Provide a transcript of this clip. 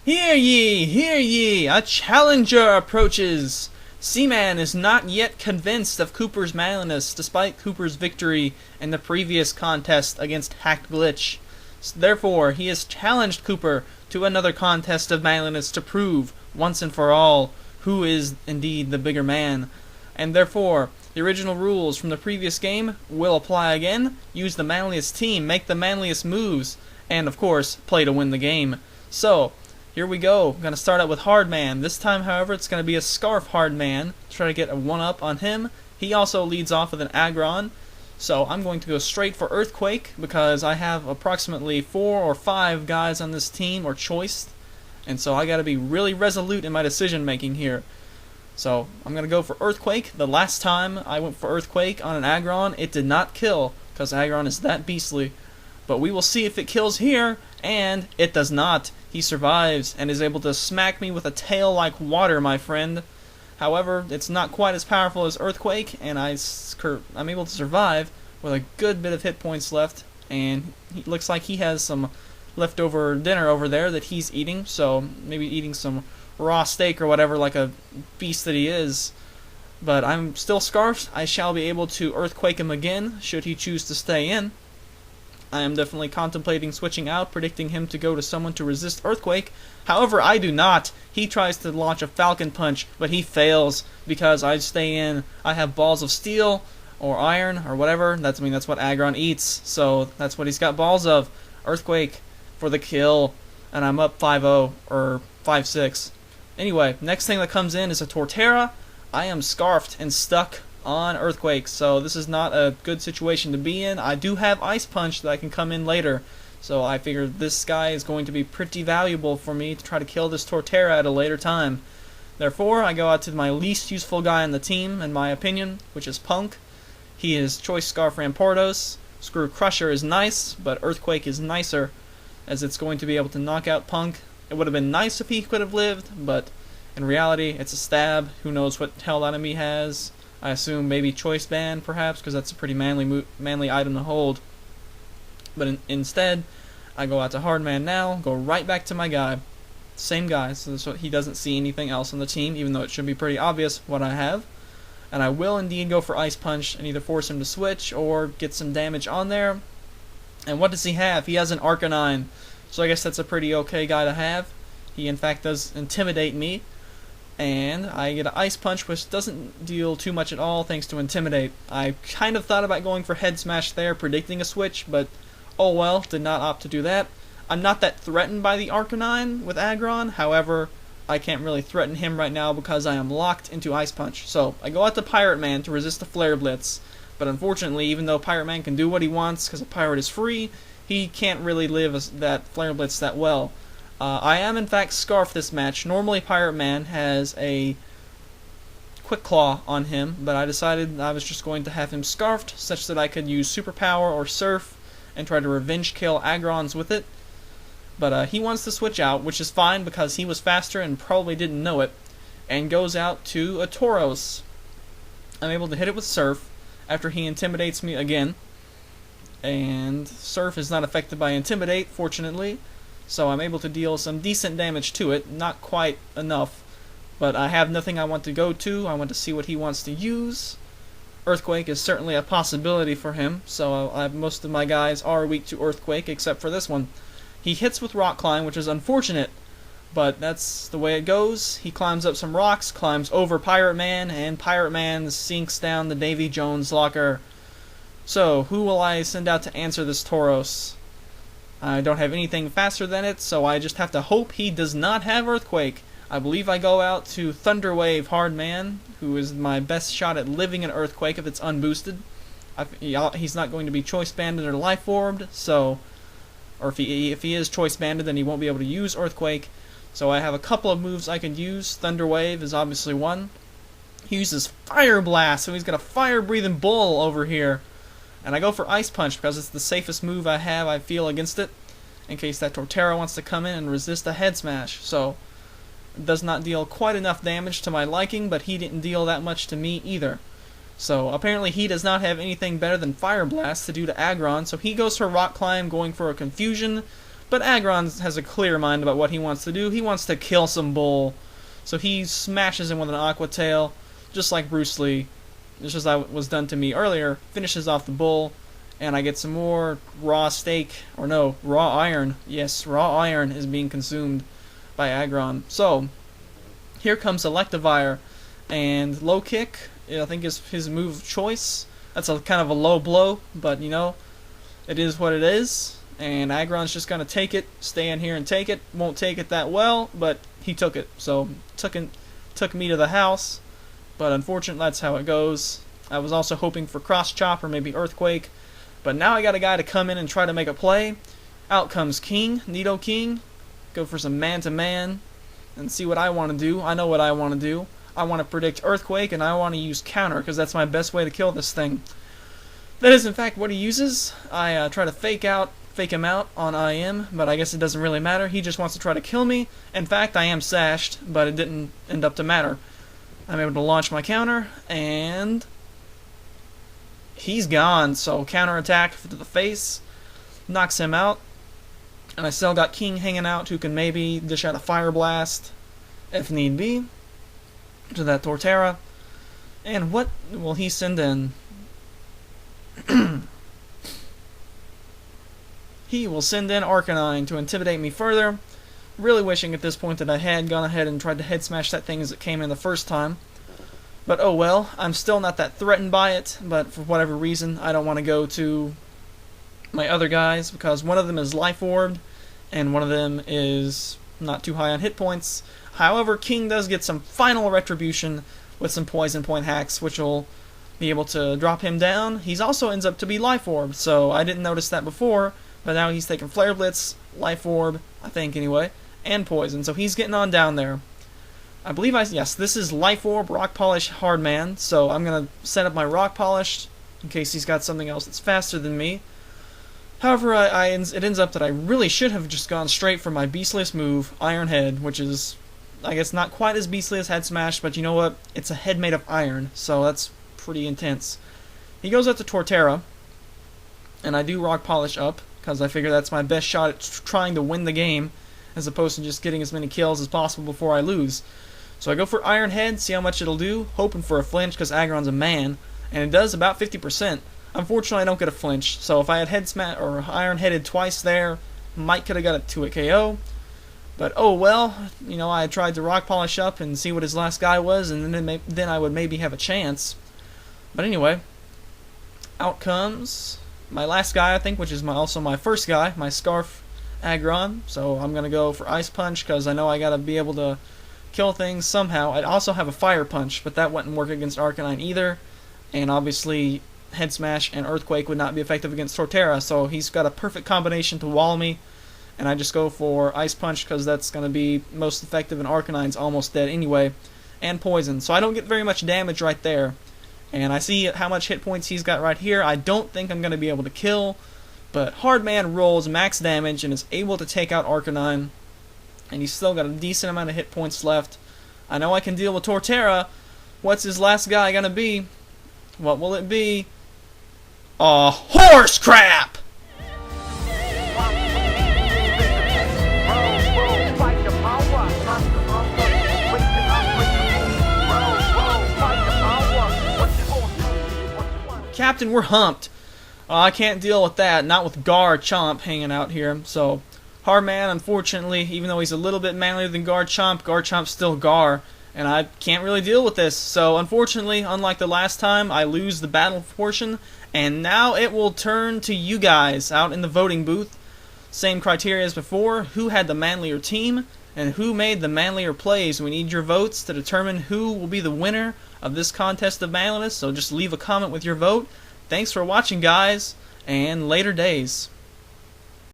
Hear ye! A challenger approaches! Cman is not yet convinced of Kooper's manliness, despite Kooper's victory in the previous contest against Hacked Glitch. Therefore, he has challenged Kooper to another contest of manliness to prove, once and for all, who is indeed the bigger man. And therefore, the original rules from the previous game will apply again. Use the manliest team, make the manliest moves, and of course, play to win the game. So, here we go. I'm going to start out with Hardman. This time, however, it's going to be a Scarf Hardman. Try to get a 1-up on him. He also leads off with an Agron. So I'm going to go straight for Earthquake because I have approximately 4 or 5 guys on this team or choiced. And so I got to be really resolute in my decision making here. So I'm going to go for Earthquake. The last time I went for Earthquake on an Agron, it did not kill because Agron is that beastly. But we will see if it kills here, and it does not. He survives and is able to smack me with a tail like water, my friend. However, it's not quite as powerful as Earthquake, and I'm able to survive with a good bit of hit points left. And it looks like he has some leftover dinner over there that he's eating, so maybe eating some raw steak or whatever like a beast that he is. But I'm still scarfed. I shall be able to Earthquake him again, should he choose to stay in. I am definitely contemplating switching out, predicting him to go to someone to resist Earthquake. However, I do not. He tries to launch a Falcon Punch, but he fails because I stay in. I have balls of steel or iron or whatever. That's what Agron eats. So that's what he's got balls of. Earthquake for the kill, and I'm up 5-0 or 5-6. Anyway, next thing that comes in is a Torterra. I am scarfed and stuck on Earthquake, so this is not a good situation to be in. I do have Ice Punch that I can come in later, so I figured this guy is going to be pretty valuable for me to try to kill this Torterra at a later time. Therefore, I go out to my least useful guy on the team, in my opinion, which is Punk. He is Choice Scarf Rampardos. Screw Crusher is nice, but Earthquake is nicer, as it's going to be able to knock out Punk. It would have been nice if he could have lived, but in reality, it's a stab. Who knows what hell that enemy has. I assume maybe Choice Band, perhaps, because that's a pretty manly item to hold. But instead, I go out to Hardman now, go right back to my guy. Same guy, so he doesn't see anything else on the team, even though it should be pretty obvious what I have. And I will indeed go for Ice Punch and either force him to switch or get some damage on there. And what does he have? He has an Arcanine, so I guess that's a pretty okay guy to have. He in fact does intimidate me. And I get an Ice Punch, which doesn't deal too much at all thanks to Intimidate. I kind of thought about going for Head Smash there, predicting a switch, but oh well, did not opt to do that. I'm not that threatened by the Arcanine with Agron, however, I can't really threaten him right now because I am locked into Ice Punch. So I go out to Pirate Man to resist the Flare Blitz, but unfortunately, even though Pirate Man can do what he wants because a pirate is free, he can't really live that Flare Blitz that well. I am in fact scarfed this match. Normally Pirate Man has a Quick Claw on him, but I decided I was just going to have him scarfed such that I could use Superpower or Surf and try to revenge kill Aggrons with it. But he wants to switch out, which is fine because he was faster and probably didn't know it, and goes out to a Tauros. I'm able to hit it with Surf after he intimidates me again, and Surf is not affected by Intimidate, fortunately. So I'm able to deal some decent damage to it, not quite enough, but I have nothing I want to go to. I want to see what he wants to use. Earthquake is certainly a possibility for him, so most of my guys are weak to Earthquake except for this one. He hits with Rock Climb, which is unfortunate, but that's the way it goes. He climbs up some rocks, climbs over Pirate Man, and Pirate Man sinks down the Davy Jones locker. So, who will I send out to answer this Tauros? I don't have anything faster than it, so I just have to hope he does not have Earthquake. I believe I go out to Thunderwave Hardman, who is my best shot at living an Earthquake if it's unboosted. He's not going to be Choice Banded or Life Orbed, so, or if he is Choice Banded, then he won't be able to use Earthquake. So I have a couple of moves I can use. Thunderwave is obviously one. He uses Fire Blast, so he's got a fire-breathing bull over here. And I go for Ice Punch because it's the safest move I have, I feel, against it, in case that Torterra wants to come in and resist a Head Smash. So, it does not deal quite enough damage to my liking, but he didn't deal that much to me either. So, apparently he does not have anything better than Fire Blast to do to Agron, so he goes for Rock Climb, going for a Confusion, But Agron has a clear mind about what he wants to do. He wants to kill some bull. So he smashes him with an Aqua Tail, just like Bruce Lee, just as that was done to me earlier. Finishes off the bull, and I get some more raw steak, or no, raw iron. Yes, raw iron is being consumed by Agron. So, here comes Electivire, and low kick, I think is his move of choice. That's a kind of a low blow, but you know, it is what it is. And Agron's just gonna take it, stay in here and take it. Won't take it that well, but he took it. So took me to the house. But unfortunately, that's how it goes. I was also hoping for Cross Chop or maybe Earthquake, but now I got a guy to come in and try to make a play. Out comes King, NIDOKING. Go for some man-to-man and see what I want to do. I know what I want to do. I want to predict Earthquake, and I want to use Counter, because that's my best way to kill this thing. That is, in fact, what he uses. I try to fake him out on IM, but I guess it doesn't really matter. He just wants to try to kill me. In fact, I am sashed, but it didn't end up to matter. I'm able to launch my counter, and he's gone. So counter attack to the face, knocks him out, and I still got King hanging out who can maybe dish out a Fire Blast if need be to that Torterra. And what will he send in? He will send in Arcanine to intimidate me further. Really wishing at this point that I had gone ahead and tried to head smash that thing as it came in the first time. But oh well, I'm still not that threatened by it, but for whatever reason I don't want to go to my other guys, because one of them is Life Orbed and one of them is not too high on hit points. However, King does get some final retribution with some Poison Point hacks, which will be able to drop him down. He also ends up to be Life Orb, so I didn't notice that before, but now he's taking Flare Blitz, Life Orb, I think anyway, and Poison, so he's getting on down there. I believe yes, this is Life Orb, Rock Polish, Hardman, so I'm going to set up my Rock Polish in case he's got something else that's faster than me. However, it ends up that I really should have just gone straight for my beastliest move, Iron Head, which is, I guess, not quite as beastly as Head Smash, but you know what? It's a head made of iron, so that's pretty intense. He goes up to Torterra, and I do Rock Polish up, because I figure that's my best shot at trying to win the game, as opposed to just getting as many kills as possible before I lose. So I go for Iron Head, see how much it'll do, hoping for a flinch, because Aggron's a man, and it does about 50%. Unfortunately, I don't get a flinch, so if I had Head Smash or Iron Headed twice there, might could have got it to a KO. But oh well, you know, I tried to Rock Polish up and see what his last guy was, and then I would maybe have a chance. But anyway, out comes my last guy, I think, which is also my first guy, my Scarf Agron. So I'm gonna go for Ice Punch because I know I gotta be able to kill things somehow. I'd also have a Fire Punch, but that wouldn't work against Arcanine either. And obviously, Head Smash and Earthquake would not be effective against Torterra, so he's got a perfect combination to wall me. And I just go for Ice Punch because that's going to be most effective, and Arcanine's almost dead anyway. And Poison, so I don't get very much damage right there. And I see how much hit points he's got right here. I don't think I'm going to be able to kill, but Hardman rolls max damage and is able to take out Arcanine. And he's still got a decent amount of hit points left. I know I can deal with Torterra. What's his last guy going to be? What will it be? Horse crap! Captain, we're humped. I can't deal with that, not with Garchomp hanging out here. So, Hardman, unfortunately, even though he's a little bit manlier than Garchomp, Garchomp's still Gar, and I can't really deal with this. So, unfortunately, unlike the last time, I lose the battle portion, and now it will turn to you guys out in the voting booth. Same criteria as before: who had the manlier team, and who made the manlier plays. We need your votes to determine who will be the winner of this contest of manliness, so just leave a comment with your vote. Thanks for watching, guys, and later days.